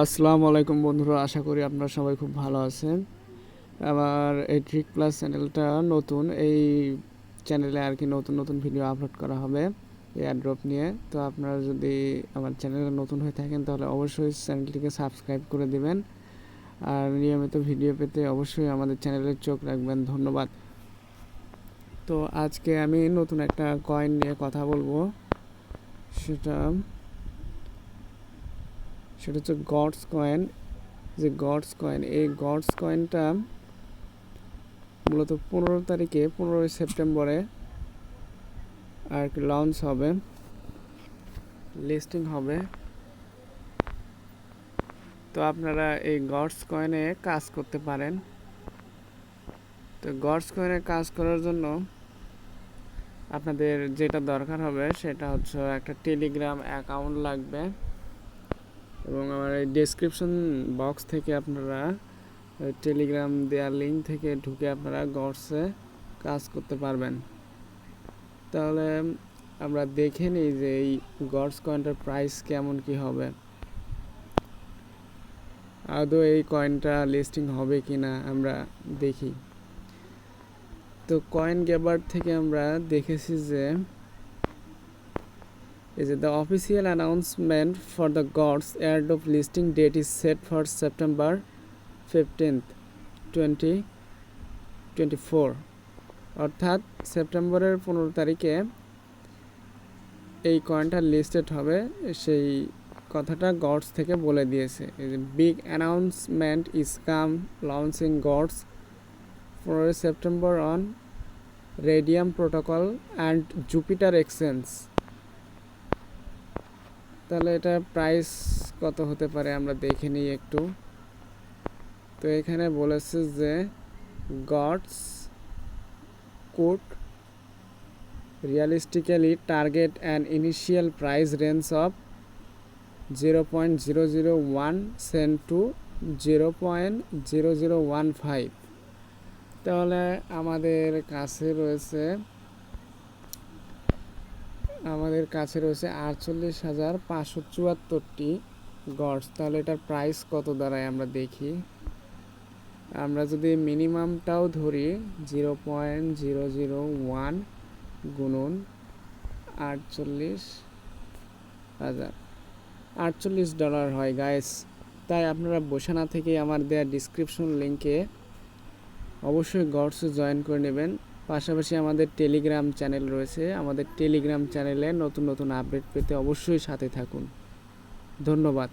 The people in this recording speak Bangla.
আসসালামু আলাইকুম বন্ধুরা, আশা করি আপনারা সবাই খুব ভালো আছেন। আমার এই ট্রিক প্লাস চ্যানেলটা নতুন, এই চ্যানেলে আর কি নতুন নতুন ভিডিও আপলোড করা হবে এয়ারড্রপ নিয়ে। তো আপনারা যদি আমার চ্যানেলে নতুন হয়ে থাকেন তাহলে অবশ্যই চ্যানেলটিকে সাবস্ক্রাইব করে দিবেন, আর নিয়মিত ভিডিও পেতে অবশ্যই আমাদের চ্যানেলে চোখ রাখবেন। ধন্যবাদ। তো আজকে আমি নতুন একটা কয়েন নিয়ে কথা বলবো, সেটা হচ্ছে গডস কয়েন। যে গডস কয়েন, এই গডস কয়েনটা মূলত 15ই সেপ্টেম্বরে আর কি লঞ্চ হবে, লিস্টিং হবে। তো আপনারা এই গডস কয়েনে কাজ করতে পারেন। তো গডস কয়েনে কাজ করার জন্য আপনাদের যেটা দরকার হবে সেটা হচ্ছে একটা টেলিগ্রাম অ্যাকাউন্ট লাগবে, এবং আমার এই ডেসক্রিপশন বক্স থেকে আপনারা টেলিগ্রাম দেওয়ার লিঙ্ক থেকে ঢুকে আপনারা গডসে কাজ করতে পারবেন। তাহলে আমরা দেখে নিই যে এই গডস কয়েনটার প্রাইস কেমন কি হবে, আদৌ এই কয়েনটা লিস্টিং হবে কি না আমরা দেখি। তো কয়েন গ্যাবার থেকে আমরা দেখেছি যে is it the official announcement for the gods airdrop listing date is set for September 15th 2024, অর্থাৎ সেপ্টেম্বরের 15 তারিখে এই কয়েনটা লিস্টেড হবে, সেই কথাটা গডস থেকে বলে দিয়েছে। Big announcement is come launching Gods 15 September on Radium protocol and Jupiter exchange. তাহলে এটা প্রাইস কত হতে পারে আমরা দেখে নিই একটু। তো এখানে বলেছে যে Gods could realistically target an initial price range of 0.001 cent to 0.0015। তাহলে আমাদের কাছে রয়েছে 48,574টি গডস। তাহলে এটার প্রাইস কত দাঁড়ায় আমরা দেখি। আমরা যদি মিনিমামটাও ধরি 0.001 গুণন 48,000, $48 হয় গাইস। তাই আপনারা বসে না থেকেই আমার দেওয়া ডিসক্রিপশন লিঙ্কে অবশ্যই গডসে জয়েন করে নেবেন। পাশাপাশি আমাদের টেলিগ্রাম চ্যানেল রয়েছে, আমাদের টেলিগ্রাম চ্যানেলে নতুন নতুন আপডেট পেতে অবশ্যই সাথে থাকুন। ধন্যবাদ।